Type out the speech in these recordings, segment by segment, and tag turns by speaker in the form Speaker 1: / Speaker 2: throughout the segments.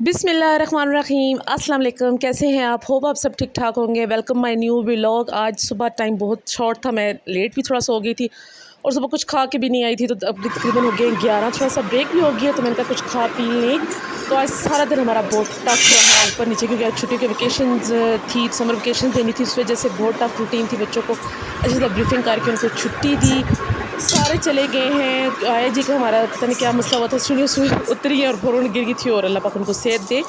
Speaker 1: बिस्मिल्लाहिर्रहमानिर्रहीम अस्सलाम वालेकुम। कैसे हैं आप? होप आप सब ठीक ठाक होंगे। Welcome my new vlog. आज सुबह टाइम बहुत शॉर्ट था, मैं लेट भी थोड़ा सो गई थी और सुबह कुछ खा के भी नहीं आई थी, तो अब तकरीबन हो गए 11। थोड़ा सा ब्रेक भी हो गया तो मैंने कहा कुछ खा पी लें। तो आज सारा दिन हमारा बहुत टफ रहा ऊपर नीचे, क्योंकि आज छुट्टियों की वेकेशंस थी, समर वेकेशन देनी थी, उस वजह से बहुत टफ रूटीन थी। बच्चों को अच्छी तरह ब्रीफिंग करके उनको छुट्टी दी, सारे चले गए हैं। आया जी का हमारा पता नहीं क्या मसला हुआ था, सीढ़ियों से उतरी है और फिर उन्होंने गिर गई थी और अल्लाह पाक उनको सेहत दे।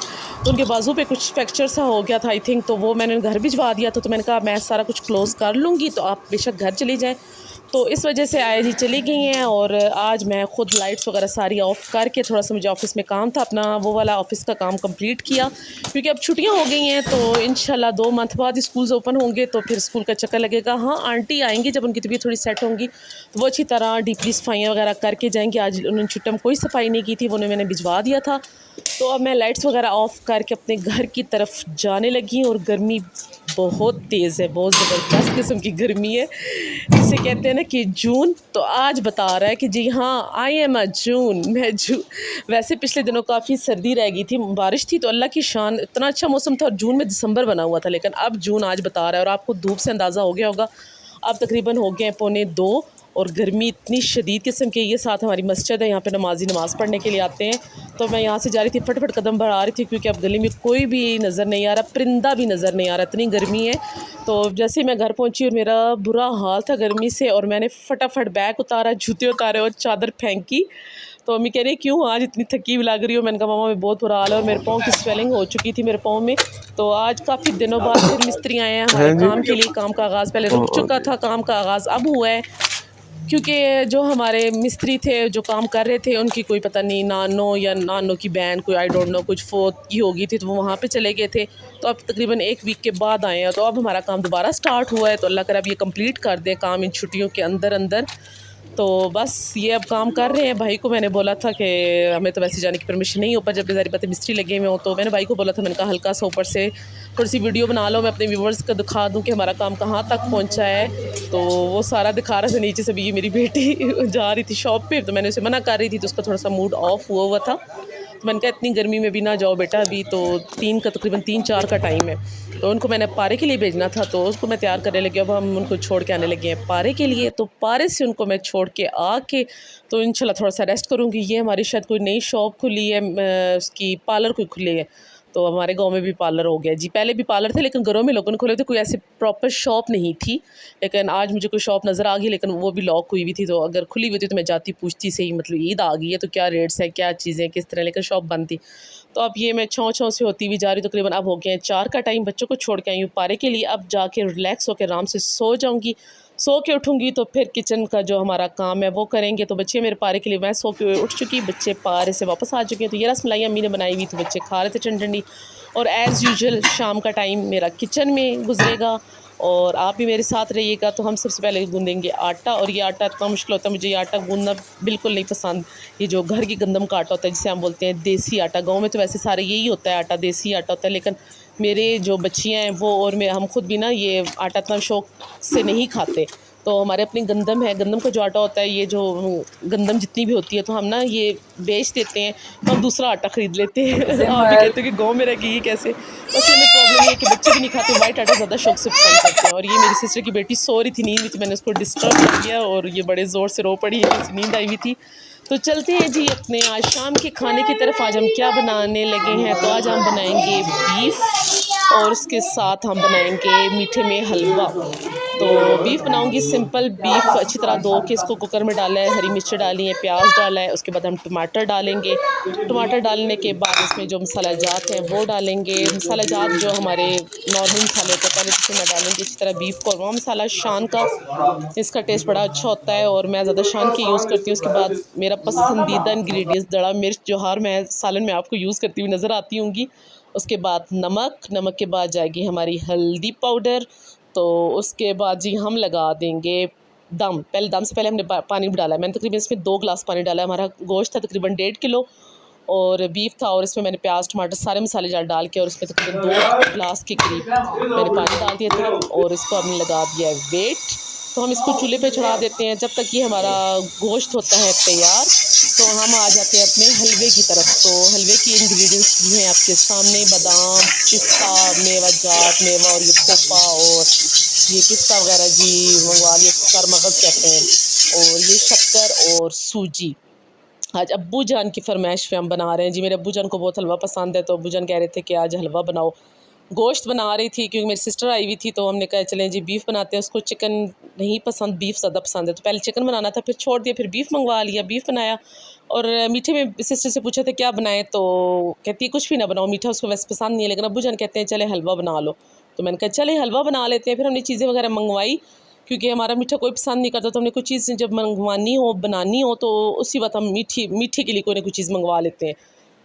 Speaker 1: तो उनके बाजू पे कुछ फ्रैक्चर सा हो गया था आई थिंक, तो वो मैंने घर भिजवा दिया था। तो मैंने कहा मैं सारा कुछ क्लोज़ कर लूँगी, तो आप बेशक घर चली जाएँ। तो इस वजह से आया जी चली गई हैं और आज मैं ख़ुद लाइट्स वगैरह सारी ऑफ़ करके, थोड़ा सा मुझे ऑफ़िस में काम था अपना, वो वाला ऑफ़िस का काम कंप्लीट किया, क्योंकि अब छुट्टियां हो गई हैं। तो इंशाल्लाह 2 मंथ बाद स्कूल्स ओपन होंगे तो फिर स्कूल का चक्कर लगेगा। हाँ, आंटी आएंगी जब उनकी तबीयत थोड़ी सेट होंगी, तो वो अच्छी तरह डीपली सफाइयाँ वगैरह करके जाएंगी। आज उन्होंने छुट्टी में कोई सफाई नहीं की थी, वो मैंने भिजवा दिया था। तो अब मैं लाइट्स वगैरह ऑफ़ करके अपने घर की तरफ जाने लगी और गर्मी बहुत तेज़ है, बहुत ज़बरदस्त किस्म की गर्मी है, जिसे कहते हैं ना कि जून। तो आज बता रहा है कि जी हाँ, आई एम अ जून, मैं जून। वैसे पिछले दिनों काफ़ी सर्दी रह गई थी, बारिश थी, तो अल्लाह की शान, इतना अच्छा मौसम था और जून में दिसंबर बना हुआ था, लेकिन अब जून आज बता रहा है। और आपको धूप से अंदाज़ा हो गया होगा, अब तकरीबन हो गए हैं 1:45 और गर्मी इतनी शदीद किस्म की। ये साथ हमारी मस्जिद है, यहाँ पे नमाजी नमाज़ पढ़ने के लिए आते हैं। तो मैं यहाँ से जा रही थी, फटाफट कदम बढ़ा रही थी, क्योंकि अब गली में कोई भी नज़र नहीं आ रहा, परिंदा भी नज़र नहीं आ रहा, इतनी गर्मी है। तो जैसे ही मैं घर पहुँची और मेरा बुरा हाल था गर्मी से, और मैंने फटाफट बैग उतारा, जूते उतारे और चादर फेंकी। तो मम्मी कह रही क्यों आज इतनी थकी हुई लग रही हो? मैंने कहा मामा में बहुत बुरा हाल है और मेरे पाँव की स्वेलिंग हो चुकी थी मेरे पाँव में। तो आज काफ़ी दिनों बाद फिर मिस्त्री आए हैं हमारे काम के लिए। काम का आगाज़ पहले रुक चुका था, काम का आगाज़ अब हुआ है, क्योंकि जो हमारे मिस्त्री थे जो काम कर रहे थे, उनकी कोई पता नहीं नानो या नानो की बहन, कोई आई डोंट नो, कुछ फोत की होगी थी, तो वो वहाँ पे चले गए थे। तो अब तकरीबन 1 वीक के बाद आए हैं, तो अब हमारा काम दोबारा स्टार्ट हुआ है। तो अल्लाह करे अब ये कंप्लीट कर दें काम इन छुट्टियों के अंदर अंदर। तो बस ये अब काम कर रहे हैं। भाई को मैंने बोला था कि हमें तो वैसे जाने की परमिशन नहीं, ऊपर जब बेचारी पता मिस्त्री लगे हुए हो, तो मैंने भाई को बोला था, मैंने कहा हल्का सा ऊपर से थोड़ी सी वीडियो बना लो, मैं अपने व्यूवर्स को दिखा दूं कि हमारा काम कहाँ तक पहुँचा है। तो वो सारा दिखा रहा था नीचे से भी। ये मेरी बेटी जा रही थी शॉप पे, तो मैंने उसे मना कर रही थी, तो उसका थोड़ा सा मूड ऑफ हुआ था। तो मैंने कहा इतनी गर्मी में भी ना जाओ बेटा, अभी तो 3 का तकरीबन 3-4 का टाइम है। तो उनको मैंने पारे के लिए भेजना था, तो उसको मैं तैयार करने लगी। अब हम उनको छोड़ के आने लगे हैं पारे के लिए। तो पारे से उनको मैं छोड़ के आके तो इंशाल्लाह थोड़ा सा रेस्ट करूँगी। ये हमारी शायद कोई नई शॉप खुली है, उसकी पार्लर कोई खुली है। तो हमारे गांव में भी पार्लर हो गया जी। पहले भी पार्लर थे, लेकिन घरों में लोगों ने खोले थे, कोई ऐसी प्रॉपर शॉप नहीं थी। लेकिन आज मुझे कोई शॉप नज़र आ गई, लेकिन वो भी लॉक हुई हुई थी। तो अगर खुली हुई थी तो मैं जाती, पूछती सही, मतलब ईद आ गई है तो क्या रेट्स है, क्या चीज़ें किस तरह, लेकिन शॉप बंद थी। तो अब ये मैं छाँव से होती हुई जा रही हूँ। तकरीबन अब हो गए हैं 4 का टाइम, बच्चों को छोड़ के आई हूँ पारे के लिए। अब जाके रिलैक्स होकर आराम से सो जाऊँगी। सो के उठूँगी तो फिर किचन का जो हमारा काम है वो करेंगे। तो बच्चे मेरे पारे के लिए, मैं सो के उठ चुकी, बच्चे पारे से वापस आ चुके हैं। तो ये रसमलाई अम्मी ने बनाई हुई थी, बच्चे खा रहे थे ठंडी। और एज़ यूजुअल शाम का टाइम मेरा किचन में गुजरेगा और आप भी मेरे साथ रहिएगा। तो हम सबसे पहले गूँदेंगे आटा, और ये आटा इतना मुश्किल होता है, मुझे ये आटा गूँदना बिल्कुल नहीं पसंद। ये जो घर की गंदम का आटा होता है, जिसे हम बोलते हैं देसी आटा, गाँव में तो वैसे सारे यही होता है, आटा देसी आटा होता है। लेकिन मेरे जो बच्चियाँ हैं वो और मैं, हम खुद भी ना ये आटा इतना शौक से नहीं खाते। तो हमारे अपनी गंदम है, गंदम का जो आटा होता है, ये जो गंदम जितनी भी होती है, तो हम ना ये बेच देते हैं, तो हम दूसरा आटा ख़रीद लेते हैं। आप भी कहते हो कि गांव में रह के ये कैसे? बस हमें प्रॉब्लम ये है कि बच्चे भी नहीं खाते, वाइट आटा ज़्यादा शौक से पसंद करते हैं। और ये मेरी सिस्टर की बेटी सो रही थी नींद में, तो मैंने उसको डिस्टर्ब कर दिया और ये बड़े ज़ोर से रो पड़ी है, नींद आई हुई थी। तो चलते हैं जी अपने आज शाम के खाने की तरफ। आज हम क्या बनाने लगे हैं? तो आज हम बनाएंगे बीफ और उसके साथ हम बनाएंगे मीठे में हलवा। तो बीफ बनाऊंगी सिंपल बीफ, अच्छी तरह धो के इसको कुकर में डाला है, हरी मिर्च डाली है, प्याज डाला है, उसके बाद हम टमाटर डालेंगे। टमाटर डालने के बाद इसमें जो मसाला जात हैं वो डालेंगे। मसाला जात जो हमारे नॉर्मल मसाले होते हैं, पहले जिसे मैं डालेंगे अच्छी तरह बीफ को। और मसाला शान का, इसका टेस्ट बड़ा अच्छा होता है और मैं ज़्यादा शान की यूज़ करती हूँ। उसके बाद मेरा पसंदीदा इंग्रेडिएंट्स दड़ा मिर्च, जो हर मैं सालन में आपको यूज़ करती हुई नज़र आती होंगी। उसके बाद नमक के बाद जाएगी हमारी हल्दी पाउडर। तो उसके बाद जी हम लगा देंगे दम। दम से पहले हमने पानी भी डाला है, मैंने तकरीबन इसमें 2 गिलास पानी डाला है। हमारा गोश्त था तकरीबन 1.5 किलो और बीफ था, और इसमें मैंने प्याज टमाटर सारे मसाले जात डाल के, और उसमें तकरीबन 2 गिलास के करीब मैंने पानी डाल दिया था। और इसको हमने लगा दिया है वेट। तो हम इसको चूल्हे पे चढ़ा देते हैं। जब तक ये हमारा गोश्त होता है तैयार, तो हम आ जाते हैं अपने हलवे की तरफ। तो हलवे की इंग्रेडिएंट्स भी हैं आपके सामने, बादाम, पिस्ता, मेवा जात, मेवा और ये खोपा और ये पिस्ता वगैरह जी मंगवा लिए, मगज़ कहते हैं, और ये शक्कर और सूजी। आज अब्बू जान की फरमाइश पे हम बना रहे हैं जी। मेरे अब्बू जान को बहुत हलवा पसंद है, तो अब्बू जान कह रहे थे कि आज हलवा बनाओ। गोश्त बना रही थी क्योंकि मेरी सिस्टर आई हुई थी, तो हमने कहा चलें जी बीफ़ बनाते हैं। उसको चिकन नहीं पसंद, बीफ़ ज़्यादा पसंद है, तो पहले चिकन बनाना था, फिर छोड़ दिया, फिर बीफ़ मंगवा लिया, बीफ़ बनाया। और मीठे में सिस्टर से पूछा था क्या बनाएं, तो कहती है कुछ भी ना बनाओ, मीठा उसको वैसे पसंद नहीं है, लेकिन अब्बू जान कहते हैं चले हलवा बना लो। तो मैंने कहा चले हलवा बना लेते हैं। फिर हमने चीज़ें वगैरह मंगवाई, क्योंकि हमारा मीठा कोई पसंद नहीं करता, तो हमने कुछ चीज़ जब मंगवानी हो, बनानी हो, तो उसी वक्त हम मीठे के लिए कोई ना कोई चीज़ मंगवा लेते हैं।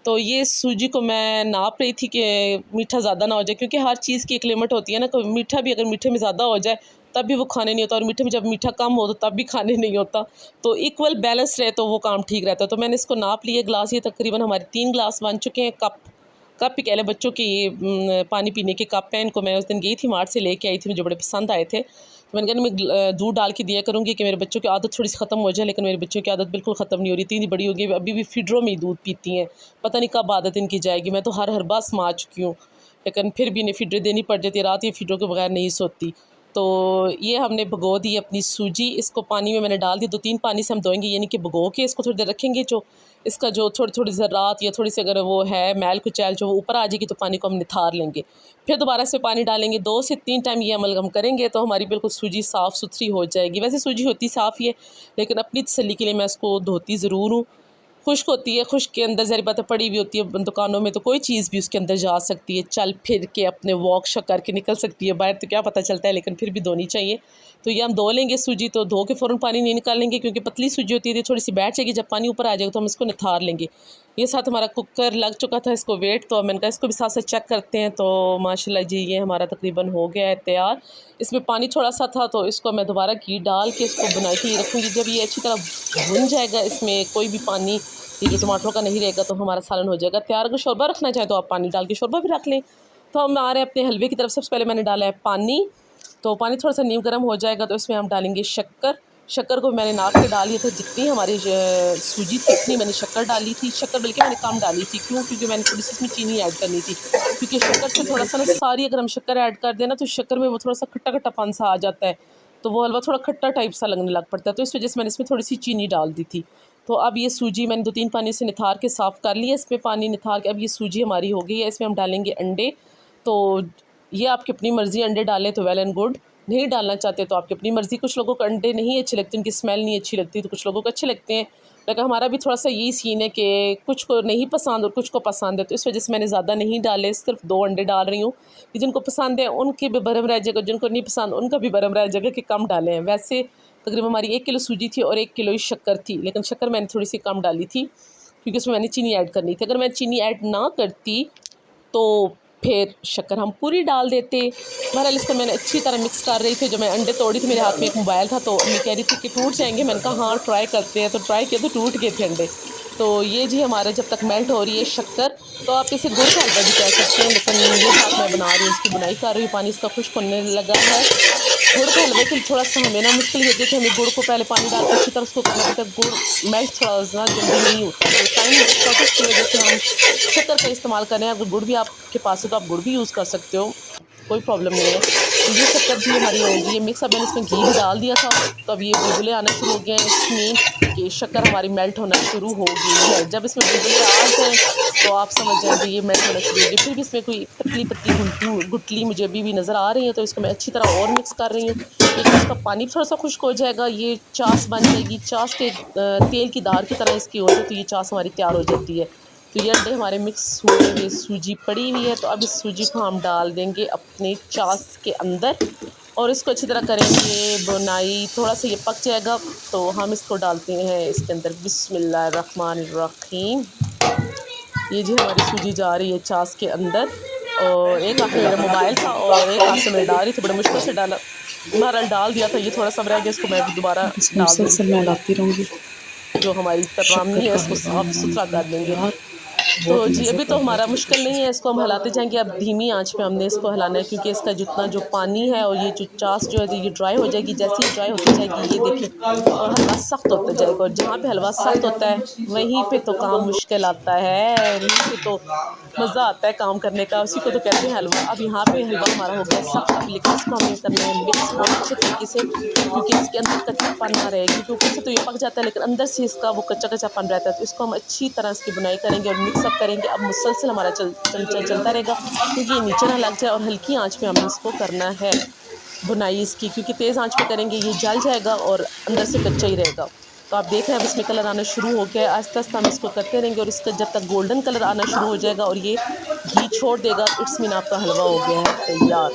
Speaker 1: तो ये सूजी को मैं नाप रही थी कि मीठा ज़्यादा ना हो जाए, क्योंकि हर चीज़ की एक लिमिट होती है ना। कोई मीठा भी अगर मीठे में ज़्यादा हो जाए तब भी वो खाने नहीं होता, और मीठे में जब मीठा कम हो तो तब भी खाने नहीं होता। तो इक्वल बैलेंस रहे तो वो काम ठीक रहता है। तो मैंने इसको नाप लिया ग्लास, ये तकरीबन हमारे 3 ग्लास बन चुके हैं। कप ही कह लें, बच्चों के ये पानी पीने के कप हैं। इनको मैं उस दिन गई थी मार्ट से लेके आई थी, मुझे बड़े पसंद आए थे। तो मैंने कहा मैं दूध डाल के दिया करूँगी कि मेरे बच्चों की आदत थोड़ी सी ख़त्म हो जाए, लेकिन मेरे बच्चों की आदत बिल्कुल ख़त्म नहीं हो रही। इतनी बड़ी हो गई, अभी भी फीडरों में ही दूध पीती हैं। पता नहीं कब आदत इनकी जाएगी। मैं तो हर बार आजमा चुकी हूँ, लेकिन फिर भी इन्हें फीडरें देनी पड़ जाती है। रात ये फीडरों के बगैर नहीं सोती। तो ये हमने भिगो दी अपनी सूजी, इसको पानी में मैंने डाल दी। 2-3 पानी से हम धोएंगे, यानी कि भिगो के इसको थोड़ी देर रखेंगे। जो इसका जो थोड़ी ज़रात या थोड़ी सी अगर वो है मैल कुचैल जो वो ऊपर आ जाएगी, तो पानी को हम निथार लेंगे। फिर दोबारा से पानी डालेंगे। 2 से 3 टाइम ये अमल हम करेंगे तो हमारी बिल्कुल सूजी साफ़ सुथरी हो जाएगी। वैसे सूजी होती साफ़ ही है, लेकिन अपनी तसल्ली के लिए मैं इसको धोती ज़रूर हूँ। खुश्क होती है, खुश्क के अंदर ज़ाहिर बात है पड़ी हुई होती है दुकानों में, तो कोई चीज़ भी उसके अंदर जा सकती है, चल फिर के अपने वॉक शक करके निकल सकती है बाहर, तो क्या पता चलता है, लेकिन फिर भी धोनी चाहिए। तो ये हम धो लेंगे सूजी, तो धो के फ़ौरन पानी नहीं निकालेंगे, क्योंकि पतली सूजी होती है, थोड़ी सी बैठ जाएगी। जब पानी ऊपर आ जाएगा तो हम इसको निथार लेंगे। ये साथ हमारा कुकर लग चुका था, इसको वेट, तो मैंने कहा इसको भी साथ साथ चेक करते हैं। तो माशाल्लाह जी ये हमारा तकरीबन हो गया है तैयार। इसमें पानी थोड़ा सा था, तो इसको मैं दोबारा घी डाल के इसको बुनाई के लिए रखूँगी। जब ये अच्छी तरह भुन जाएगा, इसमें कोई भी पानी ये जो टमाटरों का नहीं रहेगा, तो हमारा सालन हो जाएगा तैयार। अगर शोरबा रखना चाहे तो आप पानी डाल के शोरबा भी रख लें। तो हम आ रहे हैं अपने हलवे की तरफ। सबसे पहले मैंने डाला है पानी, तो पानी थोड़ा सा नीम गर्म हो जाएगा, तो इसमें हम डालेंगे शक्कर। शक्कर को मैंने नाप के डाल दिया था, जितनी हमारी सूजी थी उतनी मैंने शक्कर डाली थी। शक्कर बल्कि मैंने कम डाली थी, क्यों? क्योंकि मैंने थोड़ी सी इसमें चीनी ऐड करनी थी, क्योंकि शक्कर से थोड़ा सा ना सारी अगर हम शक्कर ऐड कर दें ना, तो शक्कर में वो थोड़ा सा खट्टा खट्टापन सा आ जाता है, तो वो हलवा थोड़ा खट्टा टाइप सा लगने लग पड़ता है। तो इस वजह से मैंने इसमें थोड़ी सी चीनी डाल दी थी। तो अब ये सूजी मैंने 2-3 पानी से निथार के साफ़ कर लिया, इसमें पानी निथार के अब ये सूजी हमारी हो गई है। इसमें हम डालेंगे अंडे। तो ये आपकी अपनी मर्ज़ी, अंडे डालें तो वेल एंड गुड, नहीं डालना चाहते तो आपकी अपनी मर्ज़ी। कुछ लोगों को अंडे नहीं अच्छे लगते, उनकी स्मेल नहीं अच्छी लगती, तो कुछ लोगों को अच्छे लगते हैं। लेकिन हमारा भी थोड़ा सा यही सीन है कि कुछ को नहीं पसंद और कुछ को पसंद है, तो इस वजह से मैंने ज़्यादा नहीं डाले, सिर्फ 2 अंडे डाल रही हूँ कि जिनको पसंद है उनके भी भरम रह जाएगा, जिनको नहीं पसंद उनका भी भरम रह जाएगा कि कम डालें हैं। वैसे तकरीबन हमारी 1 किलो सूजी थी और 1 किलो ही शक्कर थी, लेकिन शक्कर मैंने थोड़ी सी कम डाली थी क्योंकि उसमें मैंने चीनी ऐड करनी थी। अगर मैं चीनी ऐड ना करती तो फिर शक्कर हम पूरी डाल देते। बहरहाल इसको मैंने अच्छी तरह मिक्स कर रही थी। जब मैं अंडे तोड़ी थी, मेरे हाथ में एक मोबाइल था, तो अम्मी कह रही थी कि टूट जाएंगे। मैंने कहा हाँ ट्राई करते हैं, तो ट्राई किया तो टूट गए थे अंडे। तो ये जी हमारे जब तक मेल्ट हो रही है शक्कर, तो आप इसे गुड़ का हलवा भी कह सकते हैं, लेकिन ये साथ मैं बना रही हूँ, इसकी बुनाई कर रही हूँ, पानी इसका खुश्क होने लगा है। गुड़ के हलवे के लिए थोड़ा सा हमें ना मुश्किल होती है कि हमें गुड़ को पहले पानी डाल के अच्छी तरह उसको करना पड़ता है। गुड़ मेल्ट थोड़ा ना जल्दी नहीं होता, तो टाइम शॉर्टेज की वजह से हम शक्कर का इस्तेमाल करें। अगर गुड़ भी आपके पास है तो आप गुड़ भी यूज़ कर सकते हो, कोई प्रॉब्लम नहीं है। तो ये शक्कर भी हमारी होगी, ये मिक्स। अब मैंने इसमें घी भी डाल दिया था, तो अब ये बुलबुले आना शुरू हो गए हैं इसमें कि शक्कर हमारी मेल्ट होना शुरू हो गई है। जब इसमें बुलबुले आ जाएँ तो आप समझ जाएंगे ये मेल्ट होना शुरू हो गई। फिर भी इसमें कोई पतली पतली गुटली मुझे अभी भी नज़र आ रही है, तो इसको मैं अच्छी तरह और मिक्स कर रही हूँ। एक इसका पानी थोड़ा सा खुश्क हो जाएगा, ये चास बन जाएगी, चास के तेल की दार की तरह इसकी हो जाए, तो ये चास हमारी तैयार हो जाती है। तो ये अंडे हमारे मिक्स हुए, ये सूजी पड़ी हुई है, तो अब इस सूजी को हम डाल देंगे अपने चास के अंदर और इसको अच्छी तरह करेंगे बुनाई। थोड़ा सा ये पक जाएगा तो हम इसको डालते हैं इसके अंदर। बिस्मिल्लाहिर्रहमानिर्रहीम। ये जी हमारी सूजी जा रही है चास के अंदर, और एक हाथ में मेरा मोबाइल था और एक हाथ से मैं डाल रही थी, बड़े मुश्किल से डाला, बहरहाल डाल दिया था। ये थोड़ा सा रह गया, इसको मैं दोबारा डाल दूँगी,
Speaker 2: मैं डालती रहूँगी।
Speaker 1: जो हमारी तरामी है उसको साफ़ सुथरा कर देंगे। तो जी अभी तो हमारा मुश्किल नहीं है, इसको हम हिलाते जाएंगे। अब धीमी आंच पे हमने इसको हिलाना है, क्योंकि इसका जितना जो पानी है और ये जो चास जो है ये ड्राई हो जाएगी। जैसे ही ड्राई होती जाएगी ये देखें, और हलवा सख्त होता जाएगा। और जहाँ पे हलवा सख्त होता है वहीं पे तो काम मुश्किल आता है, वहीं पे तो मज़ा आता है काम करने का, उसी को तो कहते हैं हलवा। अब यहाँ पे हलवा हमारा हो गया सख्त। अब लेकिन इसको हमें करना है मिक्स बहुत अच्छे तरीके से, क्योंकि इसके अंदर कच्चापन ना रहे, क्योंकि ऊपर से तो ये पक जाता है लेकिन अंदर से इसका वो कच्चा कच्चापन रहता है। तो इसको हम अच्छी तरह इसकी बुनाई करेंगे और मिक्सअप करेंगे। अब मुसलसल हमारा चलता रहेगा, क्योंकि ये नीचे ना लग जाए। और हल्की आंच पे हमें इसको करना है बुनाई इसकी, क्योंकि तेज़ आंच पे करेंगे ये जल जाएगा और अंदर से कच्चा ही रहेगा। तो आप देख रहे हैं अब इसमें कलर आना शुरू हो गया है। आस्ते आस्ते हम इसको करते रहेंगे और इसका जब तक गोल्डन कलर आना शुरू हो जाएगा और ये घी छोड़ देगा, इट्स मीन आपका हलवा हो गया है तैयार।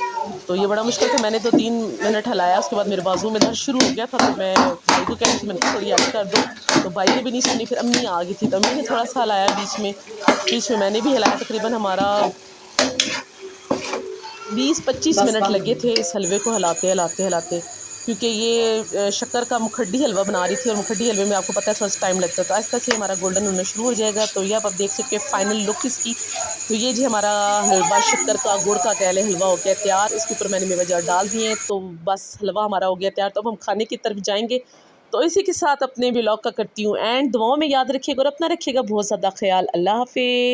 Speaker 1: तो ये बड़ा मुश्किल था, मैंने तो 3 मिनट हलाया, उसके बाद मेरे बाजू में दर्द शुरू हो गया था। तो मैं भाई को कह रही थी, मैंने कहा थोड़ी हेल्प कर दो, तो भाई ने भी नहीं सुनी। फिर अम्मी आ गई थी, तो अम्मी ने थोड़ा सा हिलाया बीच में मैंने भी हिलाया। तकरीबन हमारा 20-25 मिनट लगे थे इस हलवे को हिलाते, क्योंकि ये शक्कर का मुखड्डी हलवा बना रही थी, और मुखड्डी हलवे में आपको पता है थोड़ा सा टाइम लगता है। तो आस्ते से हमारा गोल्डन होना शुरू हो जाएगा। तो ये आप देख सकते हैं फाइनल लुक इसकी। तो ये जी हमारा हलवा शक्कर का गुड़ का कह लें हलवा हो गया तैयार। इसके ऊपर मैंने मेवा जार डाल दिए, तो बस हलवा हमारा हो गया तैयार। तो अब हम खाने की तरफ जाएंगे। तो इसी के साथ अपने व्लॉग का करती हूँ एंड। दुआओं में याद रखिएगा और अपना रखिएगा बहुत ज़्यादा ख्याल। अल्लाह हाफिज़।